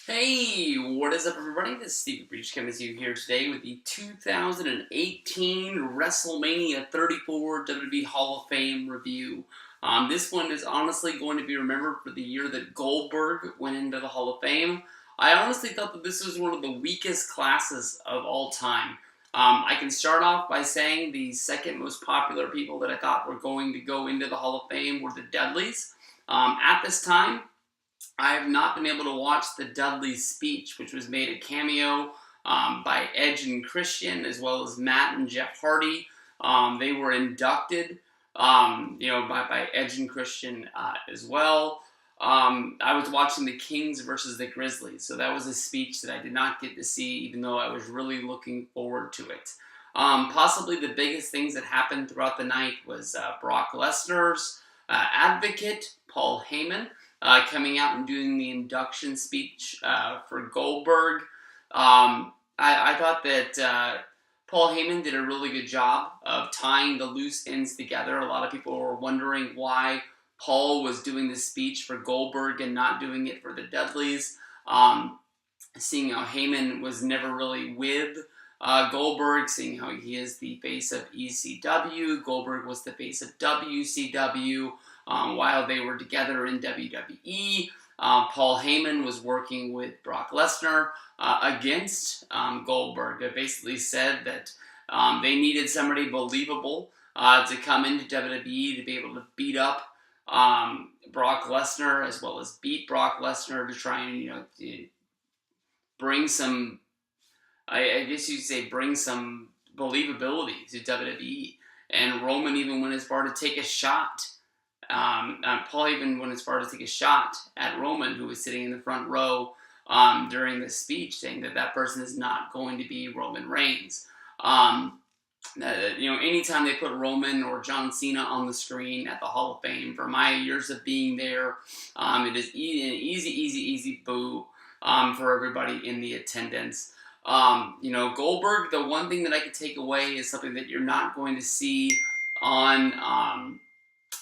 Hey, what is up, everybody? This is Steve Breach coming to you here today with the 2018 WrestleMania 34 WWE Hall of Fame review. This one is honestly going to be remembered for the year that Goldberg went into the Hall of Fame. I honestly thought that this was one of the weakest classes of all time. I can start off by saying the second most popular people that I thought were going to go into the Hall of Fame were the Dudleys. At this time, I have not been able to watch the Dudley speech, which was made a cameo by Edge and Christian, as well as Matt and Jeff Hardy. They were inducted, by Edge and Christian as well. I was watching the Kings versus the Grizzlies, so that was a speech that I did not get to see, even though I was really looking forward to it. Possibly the biggest things that happened throughout the night was Brock Lesnar's advocate, Paul Heyman, coming out and doing the induction speech for Goldberg. I thought that Paul Heyman did a really good job of tying the loose ends together. A lot of people were wondering why Paul was doing this speech for Goldberg and not doing it for the Dudleys. Seeing how Heyman was never really with Goldberg, seeing how he is the face of ECW, Goldberg was the face of WCW. While they were together in WWE, Paul Heyman was working with Brock Lesnar against Goldberg. They basically said that they needed somebody believable to come into WWE to be able to beat up Brock Lesnar, as well as beat Brock Lesnar, to try and to bring some, I guess you'd say, bring some believability to WWE. And Roman even went as far to take a shot. Paul even went as far as to take a shot at Roman, who was sitting in the front row during the speech, saying that that person is not going to be Roman Reigns. Anytime they put Roman or John Cena on the screen at the Hall of Fame, for my years of being there, it is an easy boo for everybody in the attendance. Goldberg, the one thing that I could take away is something that you're not going to see on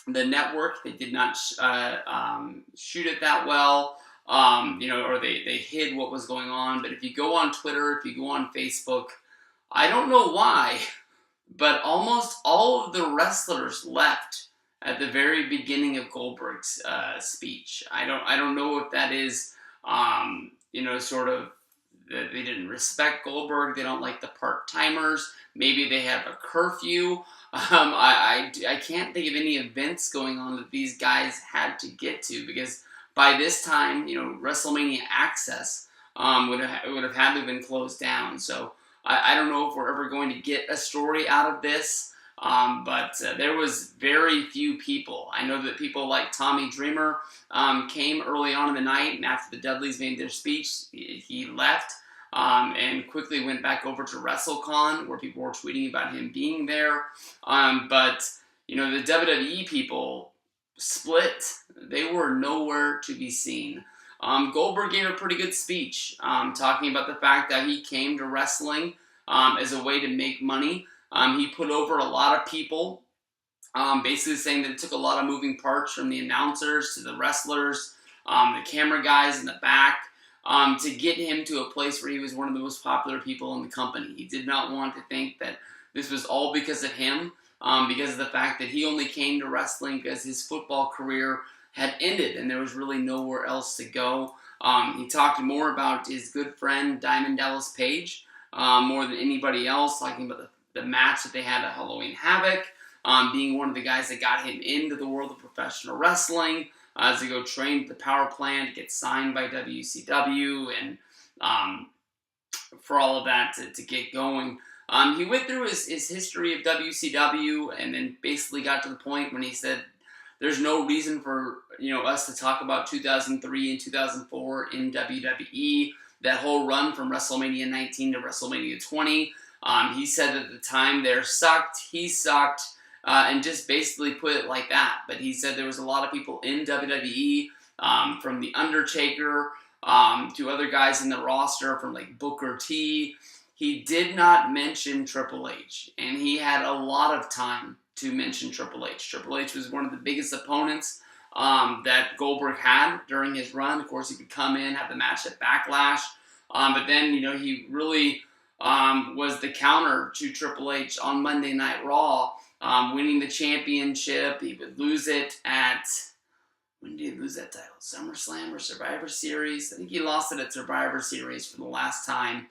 the network. They did not shoot it that well, or they hid what was going on. But if you go on Twitter, if you go on Facebook, I don't know why, but almost all of the wrestlers left at the very beginning of Goldberg's speech. I don't know if that is, sort of, that they didn't respect Goldberg. They don't like the part-timers. Maybe they have a curfew. I can't think of any events going on that these guys had to get to, because by this time, WrestleMania Access would have had to have been closed down. So I don't know if we're ever going to get a story out of this, but there was very few people. I know that people like Tommy Dreamer came early on in the night, and after the Dudleys made their speech, he left. And quickly went back over to WrestleCon, where people were tweeting about him being there. But the WWE people split. They were nowhere to be seen. Goldberg gave a pretty good speech, talking about the fact that he came to wrestling as a way to make money. He put over a lot of people, basically saying that it took a lot of moving parts, from the announcers to the wrestlers, the camera guys in the back, to get him to a place where he was one of the most popular people in the company. He did not want to think that this was all because of him, because of the fact that he only came to wrestling because his football career had ended and there was really nowhere else to go. He talked more about his good friend Diamond Dallas Page more than anybody else, talking about the match that they had at Halloween Havoc, being one of the guys that got him into the world of professional wrestling, to go train at the power plant, to get signed by WCW, and for all of that to get going. He went through his history of WCW, and then basically got to the point when he said there's no reason for us to talk about 2003 and 2004 in WWE. That whole run from WrestleMania 19 to WrestleMania 20. He said that the time there sucked. He sucked. And just basically put it like that. But he said there was a lot of people in WWE, from The Undertaker to other guys in the roster, from like Booker T. He did not mention Triple H, and he had a lot of time to mention Triple H. Triple H was one of the biggest opponents that Goldberg had during his run. Of course, he could come in, have the match at Backlash, but then, he really was the counter to Triple H on Monday Night Raw, winning the championship. He would lose it at, when did he lose that title? SummerSlam or Survivor Series? I think he lost it at Survivor Series for the last time.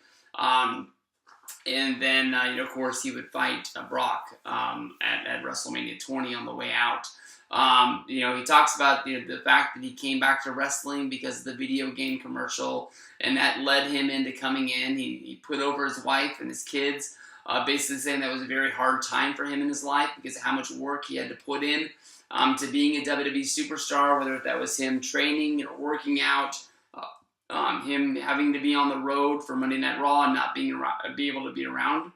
And then, of course, he would fight Brock at WrestleMania 20 on the way out. He talks about the fact that he came back to wrestling because of the video game commercial, and that led him into coming in. He put over his wife and his kids, basically saying that was a very hard time for him in his life because of how much work he had to put in to being a WWE superstar, whether that was him training or working out, him having to be on the road for Monday Night Raw and not be able to be around.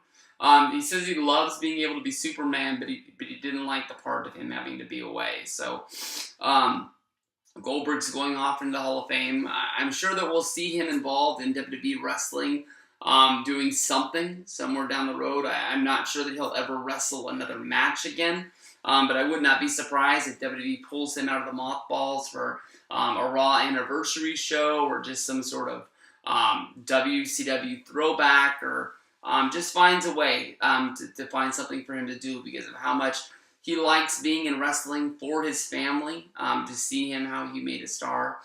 He says he loves being able to be Superman, but he didn't like the part of him having to be away. So Goldberg's going off into the Hall of Fame. I'm sure that we'll see him involved in WWE wrestling, doing something somewhere down the road. I'm not sure that he'll ever wrestle another match again, but I would not be surprised if WWE pulls him out of the mothballs for a Raw anniversary show or just some sort of WCW throwback, or just finds a way to find something for him to do because of how much he likes being in wrestling for his family, to see him how he made a star.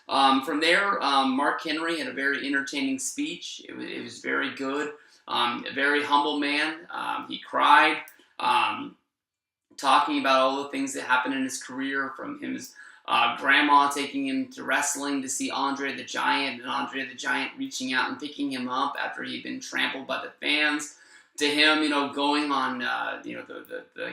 From there, Mark Henry had a very entertaining speech. It was very good. A very humble man. He cried, talking about all the things that happened in his career, from his grandma taking him to wrestling to see Andre the Giant, and Andre the Giant reaching out and picking him up after he'd been trampled by the fans, to him, going on, the I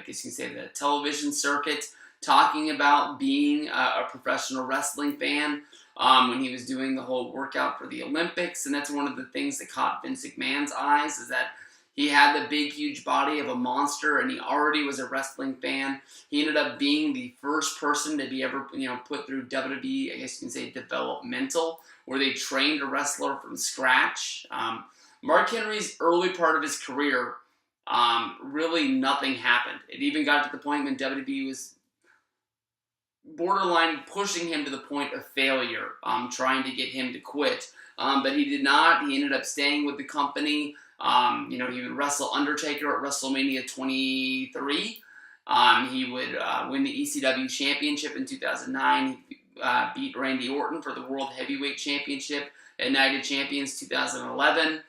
guess you can say the television circuit, talking about being a professional wrestling fan when he was doing the whole workout for the Olympics. And that's one of the things that caught Vince McMahon's eyes, is that he had the big, huge body of a monster, and he already was a wrestling fan. He ended up being the first person to be ever, put through WWE, I guess you can say developmental, where they trained a wrestler from scratch. Mark Henry's early part of his career, really nothing happened. It even got to the point when WWE was borderline pushing him to the point of failure, trying to get him to quit. But he did not. He ended up staying with the company. He would wrestle Undertaker at WrestleMania 23. He would win the ECW Championship in 2009. He beat Randy Orton for the World Heavyweight Championship at Night of Champions 2011.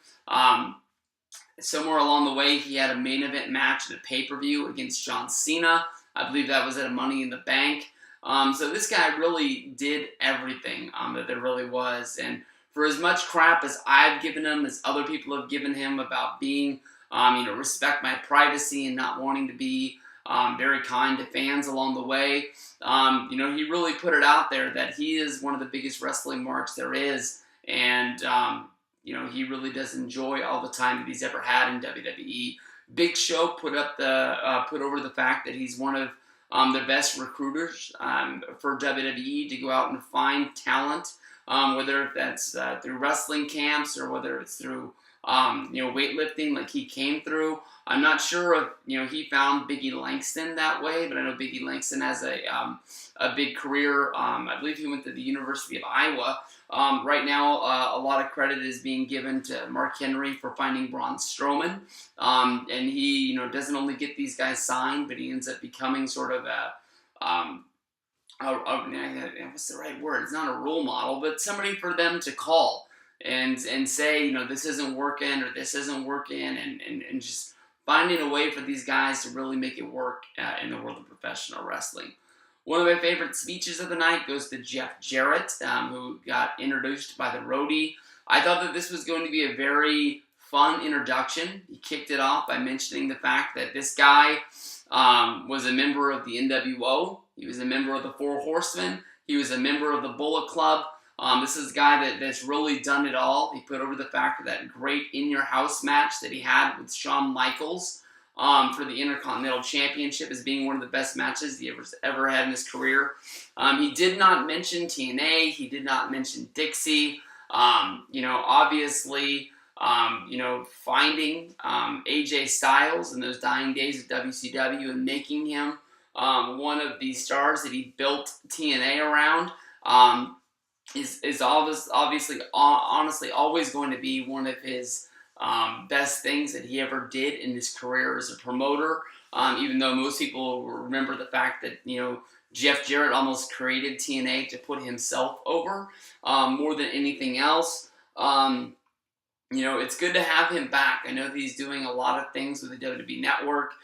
Somewhere along the way, he had a main event match at a pay-per-view against John Cena. I believe that was at a Money in the Bank. So this guy really did everything that there really was. And for as much crap as I've given him, as other people have given him about being, respect my privacy and not wanting to be very kind to fans along the way, he really put it out there that he is one of the biggest wrestling marks there is. And, he really does enjoy all the time that he's ever had in WWE. Big Show put over the fact that he's one of the best recruiters for WWE to go out and find talent, whether that's through wrestling camps or whether it's through weightlifting like he came through. I'm not sure if he found Biggie Langston that way, but I know Biggie Langston has a big career. I believe he went to the University of Iowa. Right now, a lot of credit is being given to Mark Henry for finding Braun Strowman, and he doesn't only get these guys signed, but he ends up becoming sort of what's the right word? It's not a role model, but somebody for them to call and say, this isn't working or this isn't working, and just finding a way for these guys to really make it work in the world of professional wrestling. One of my favorite speeches of the night goes to Jeff Jarrett, who got introduced by the roadie. I thought that this was going to be a very fun introduction. He kicked it off by mentioning the fact that this guy was a member of the NWO. He was a member of the Four Horsemen. He was a member of the Bullet Club. This is a guy that's really done it all. He put over the fact that great In Your House match that he had with Shawn Michaels for the Intercontinental Championship as being one of the best matches he ever had in his career. He did not mention TNA. He did not mention Dixie. Obviously, finding AJ Styles in those dying days of WCW and making him one of the stars that he built TNA around. Is obviously honestly always going to be one of his best things that he ever did in his career as a promoter. Even though most people remember the fact that Jeff Jarrett almost created TNA to put himself over more than anything else. It's good to have him back. I know that he's doing a lot of things with the WWE Network,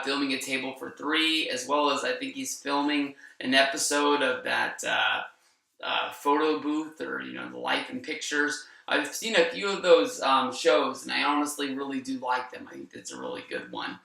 filming A Table for Three, as well as I think he's filming an episode of that photo booth, or the Life in Pictures. I've seen a few of those shows, and I honestly really do like them. I think it's a really good one.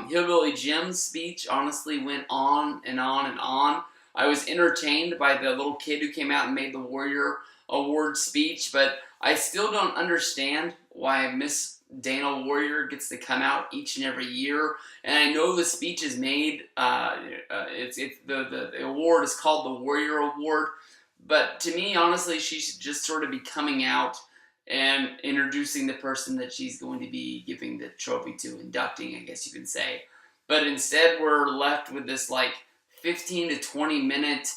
Hillbilly Jim's speech honestly went on and on and on. I was entertained by the little kid who came out and made the Warrior Award speech, but I still don't understand why Miss Dana Warrior gets to come out each and every year. And I know the speech is made. The award is called the Warrior Award, but to me, honestly, she should just sort of be coming out and introducing the person that she's going to be giving the trophy to, inducting, I guess you can say. But instead, we're left with this 15 to 20 minute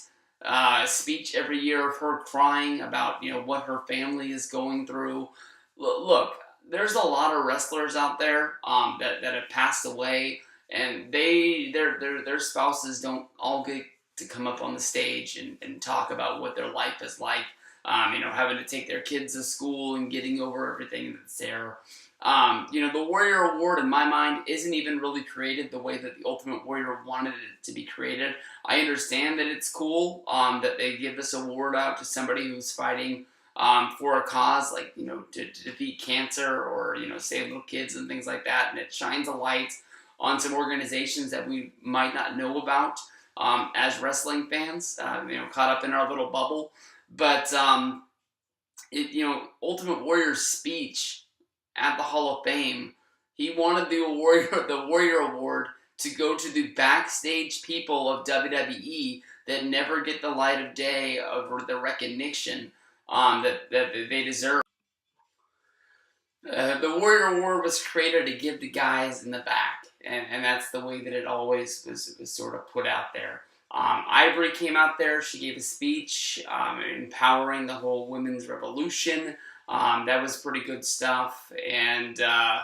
speech every year of her crying about what her family is going through. Look, there's a lot of wrestlers out there that have passed away, and their spouses don't all get to come up on the stage and talk about what their life is like. Having to take their kids to school and getting over everything that's there. The Warrior Award, in my mind, isn't even really created the way that the Ultimate Warrior wanted it to be created. I understand that it's cool that they give this award out to somebody who's fighting for a cause, to defeat cancer or, save little kids and things like that. And it shines a light on some organizations that we might not know about as wrestling fans, caught up in our little bubble. But, Ultimate Warrior's speech at the Hall of Fame, he wanted the Warrior Award to go to the backstage people of WWE that never get the light of day or the recognition that they deserve. The Warrior Award was created to give the guys in the back, and that's the way that it always was sort of put out there. Ivory came out there. She gave a speech empowering the whole women's revolution. That was pretty good stuff, and I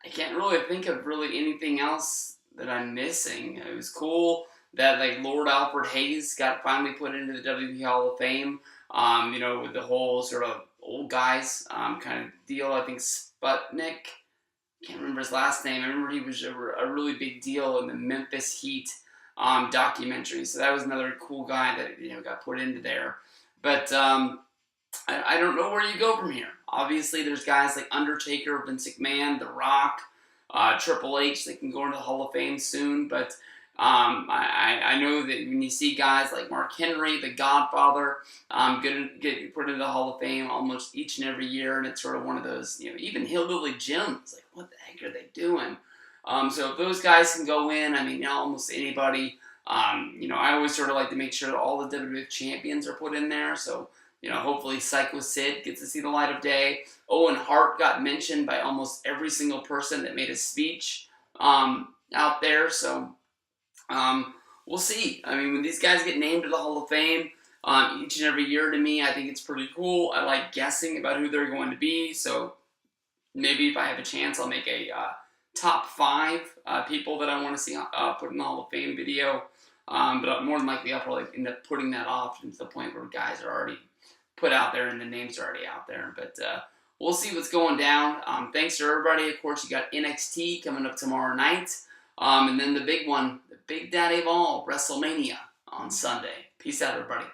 can't really think of anything else that I'm missing. It was cool that Lord Alfred Hayes got finally put into the WWE Hall of Fame. With the whole sort of old guys kind of deal. I think Sputnik, can't remember his last name. I remember he was a really big deal in the Memphis Heat documentary. So that was another cool guy that got put into there. But I don't know where you go from here. Obviously, there's guys like Undertaker, Vince McMahon, The Rock, Triple H that can go into the Hall of Fame soon. But I know that when you see guys like Mark Henry, The Godfather, get put into the Hall of Fame almost each and every year, and it's sort of one of those, even Hillbilly Jim's, what the heck are they doing? So if those guys can go in, almost anybody. I always sort of like to make sure that all the WWF champions are put in there. So, hopefully Psycho Sid gets to see the light of day. Owen Hart got mentioned by almost every single person that made a speech out there. So we'll see. When these guys get named to the Hall of Fame each and every year, to me, I think it's pretty cool. I like guessing about who they're going to be. So maybe if I have a chance, I'll make a top 5 people that I want to see put in the Hall of Fame video. But more than likely, I'll probably end up putting that off to the point where guys are already put out there and the names are already out there. But we'll see what's going down. Thanks to everybody. Of course, you got NXT coming up tomorrow night. And then the big one, the Big Daddy of all, WrestleMania on Sunday. Peace out, everybody.